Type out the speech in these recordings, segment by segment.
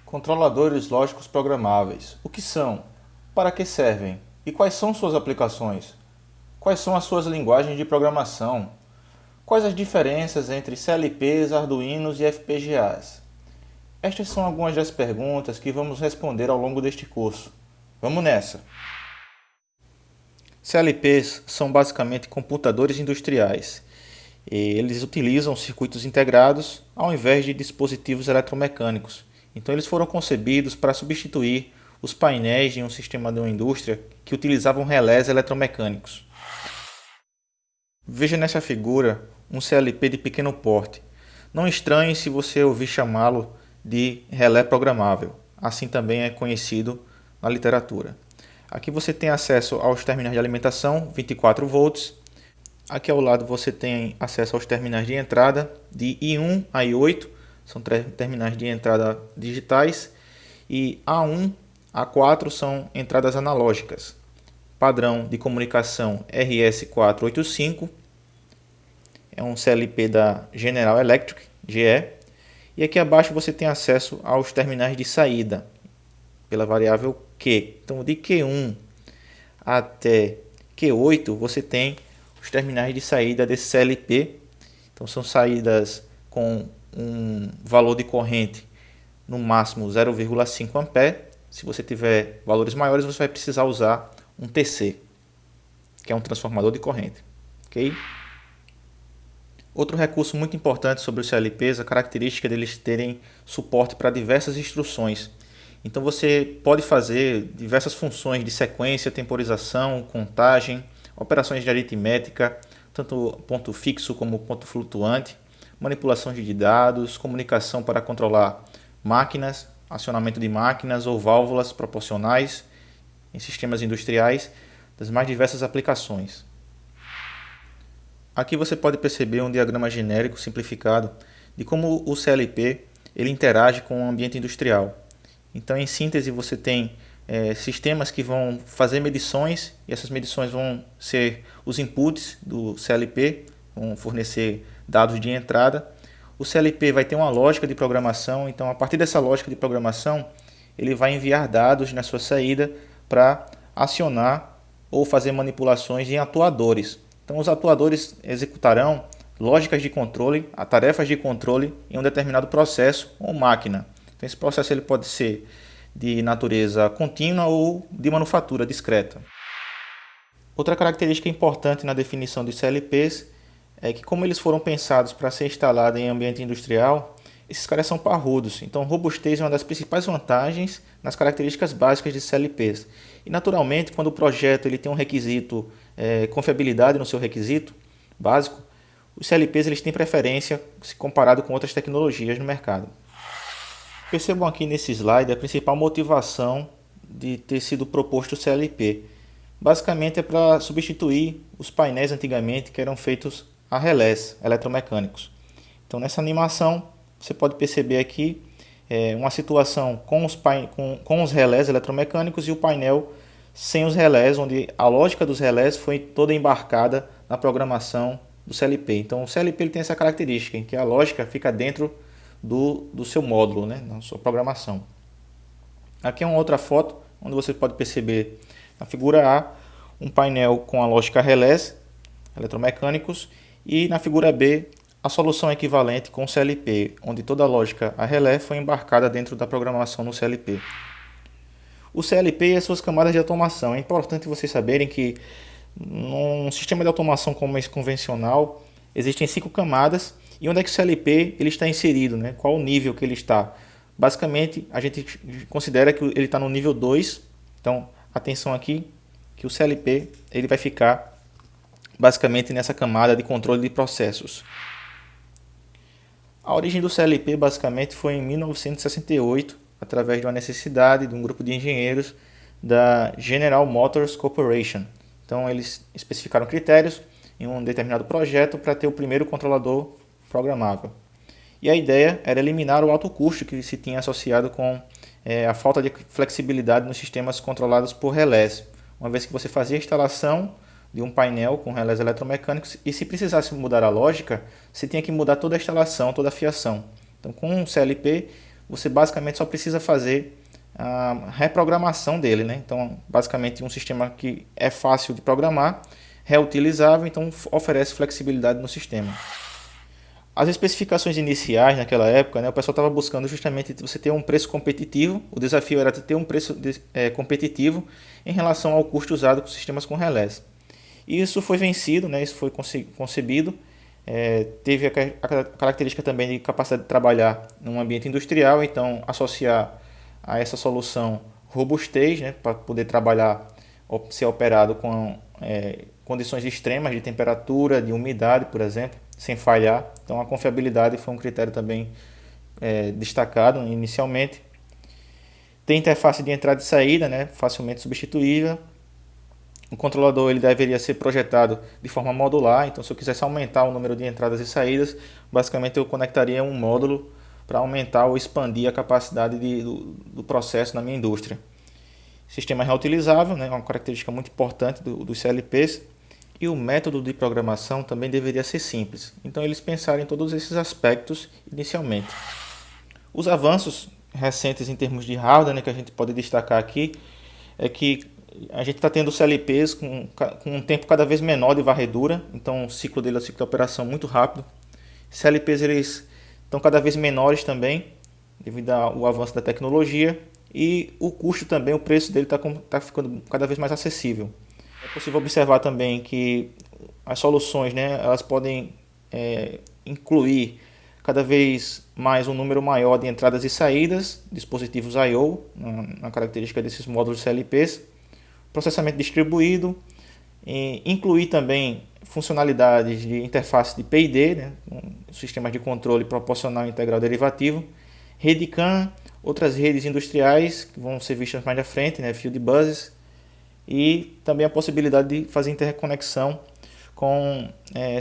Controladores lógicos programáveis. O que são? Para que servem? E quais são suas aplicações? Quais são as suas linguagens de programação? Quais as diferenças entre CLPs, Arduinos e FPGAs? Estas são algumas das perguntas que vamos responder ao longo deste curso. Vamos nessa! CLPs são basicamente computadores industriais. Eles utilizam circuitos integrados ao invés de dispositivos eletromecânicos. Então eles foram concebidos para substituir os painéis de um sistema de uma indústria que utilizavam relés eletromecânicos. Veja nessa figura um CLP de pequeno porte. Não estranhe se você ouvir chamá-lo de relé programável. Assim também é conhecido na literatura. Aqui você tem acesso aos terminais de alimentação 24 volts. Aqui ao lado você tem acesso aos terminais de entrada de I1 a I8. São terminais de entrada digitais. E A1 a A4 são entradas analógicas. Padrão de comunicação RS485. É um CLP da General Electric, GE. E aqui abaixo você tem acesso aos terminais de saída, pela variável Q. Então, de Q1 até Q8, você tem os terminais de saída desse CLP. Então, são saídas com um valor de corrente no máximo 0,5 A. Se você tiver valores maiores, você vai precisar usar um TC, que é um transformador de corrente. Ok? Outro recurso muito importante sobre os CLPs é a característica deles terem suporte para diversas instruções. Então você pode fazer diversas funções de sequência, temporização, contagem, operações de aritmética, tanto ponto fixo como ponto flutuante, manipulação de dados, comunicação para controlar máquinas, acionamento de máquinas ou válvulas proporcionais em sistemas industriais das mais diversas aplicações. Aqui você pode perceber um diagrama genérico simplificado de como o CLP ele interage com o ambiente industrial. Então, em síntese, você tem sistemas que vão fazer medições e essas medições vão ser os inputs do CLP, vão fornecer dados de entrada. O CLP vai ter uma lógica de programação, então a partir dessa lógica de programação ele vai enviar dados na sua saída para acionar ou fazer manipulações em atuadores. Então os atuadores executarão lógicas de controle, tarefas de controle em um determinado processo ou máquina. Então esse processo ele pode ser de natureza contínua ou de manufatura discreta. Outra característica importante na definição de CLPs é que, como eles foram pensados para ser instalados em ambiente industrial, esses caras são parrudos. Então, robustez é uma das principais vantagens nas características básicas de CLPs. E, naturalmente, quando o projeto ele tem um requisito, confiabilidade no seu requisito básico, os CLPs eles têm preferência se comparado com outras tecnologias no mercado. Percebam aqui nesse slide a principal motivação de ter sido proposto o CLP. Basicamente é para substituir os painéis antigamente que eram feitos a relés eletromecânicos. Então nessa animação você pode perceber aqui uma situação com os relés eletromecânicos e o painel sem os relés, onde a lógica dos relés foi toda embarcada na programação do CLP. Então o CLP ele tem essa característica em que a lógica fica dentro do seu módulo, né, na sua programação. Aqui é uma outra foto onde você pode perceber na figura A um painel com a lógica relés eletromecânicos e na figura B a solução equivalente com o CLP, onde toda a lógica a relé foi embarcada dentro da programação no CLP. O CLP e as suas camadas de automação. É importante vocês saberem que num sistema de automação como esse convencional existem 5 camadas. E onde é que o CLP ele está inserido, né? Qual o nível que ele está? Basicamente, a gente considera que ele está no nível 2. Então, atenção aqui, que o CLP ele vai ficar basicamente nessa camada de controle de processos. A origem do CLP basicamente foi em 1968, através de uma necessidade de um grupo de engenheiros da General Motors Corporation. Então, eles especificaram critérios em um determinado projeto para ter o primeiro controlador programável. E a ideia era eliminar o alto custo que se tinha associado com a falta de flexibilidade nos sistemas controlados por relés, uma vez que você fazia a instalação de um painel com relés eletromecânicos e se precisasse mudar a lógica, você tinha que mudar toda a instalação, toda a fiação. Então, com o CLP, você basicamente só precisa fazer a reprogramação dele, né? Então, basicamente, um sistema que é fácil de programar, reutilizável, então oferece flexibilidade no sistema. As especificações iniciais naquela época, né, o pessoal estava buscando justamente você ter um preço competitivo. O desafio era ter um preço competitivo em relação ao custo usado com sistemas com relés. E isso foi vencido, né, isso foi concebido. Teve a característica também de capacidade de trabalhar num ambiente industrial, então associar a essa solução robustez, né, para poder trabalhar, ser operado com condições extremas de temperatura, de umidade, por exemplo, sem falhar. Então a confiabilidade foi um critério também destacado inicialmente. Tem interface de entrada e saída, né, facilmente substituível. O controlador ele deveria ser projetado de forma modular, então se eu quisesse aumentar o número de entradas e saídas, basicamente eu conectaria um módulo para aumentar ou expandir a capacidade do processo na minha indústria. Sistema reutilizável, né, uma característica muito importante dos CLPs. E o método de programação também deveria ser simples. Então eles pensaram em todos esses aspectos inicialmente. Os avanços recentes em termos de hardware, né, que a gente pode destacar aqui, é que a gente está tendo CLPs com um tempo cada vez menor de varredura, então o ciclo dele é um ciclo de operação muito rápido. CLPs eles estão cada vez menores também, devido ao avanço da tecnologia, e o custo também, o preço dele está ficando cada vez mais acessível. É possível observar também que as soluções, né, elas podem incluir cada vez mais um número maior de entradas e saídas, dispositivos I/O, na característica desses módulos CLPs, processamento distribuído, incluir também funcionalidades de interface de PID, né, sistemas de controle proporcional integral derivativo, rede CAN, outras redes industriais que vão ser vistas mais à frente, né, field buses, e também a possibilidade de fazer interconexão com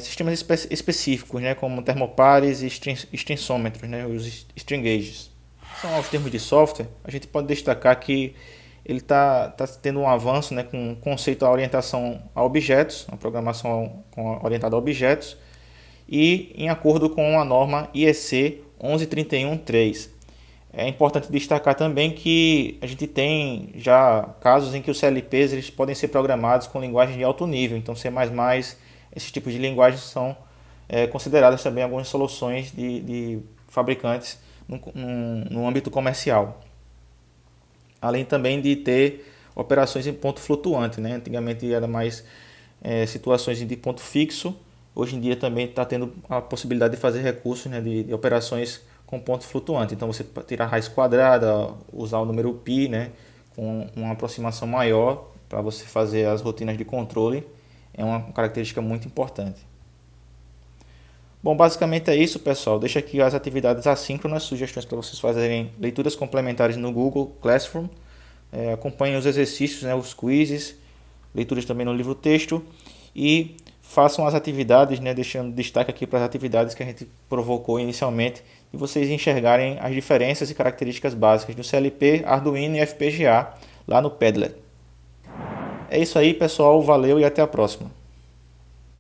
sistemas específicos, né, como termopares e extensômetros, né, os string gauges. São aos termos de software, a gente pode destacar que ele está tendo um avanço, né, com o conceito da orientação a objetos, a programação orientada a objetos, e em acordo com a norma IEC 1131.3. É importante destacar também que a gente tem já casos em que os CLPs eles podem ser programados com linguagem de alto nível, então C++, esses tipos de linguagens são consideradas também algumas soluções de fabricantes no âmbito comercial. Além também de ter operações em ponto flutuante, né? Antigamente era mais situações de ponto fixo, hoje em dia também está tendo a possibilidade de fazer recursos, né, de operações com ponto flutuante. Então você tirar a raiz quadrada, usar o número π, né, com uma aproximação maior para você fazer as rotinas de controle, é uma característica muito importante. Bom, basicamente é isso, pessoal. Deixa aqui as atividades assíncronas, sugestões para vocês fazerem leituras complementares no Google Classroom. Acompanhem os exercícios, né, os quizzes, leituras também no livro texto e façam as atividades, né, deixando destaque aqui para as atividades que a gente provocou inicialmente e vocês enxergarem as diferenças e características básicas do CLP, Arduino e FPGA lá no Padlet. É isso aí, pessoal. Valeu e até a próxima.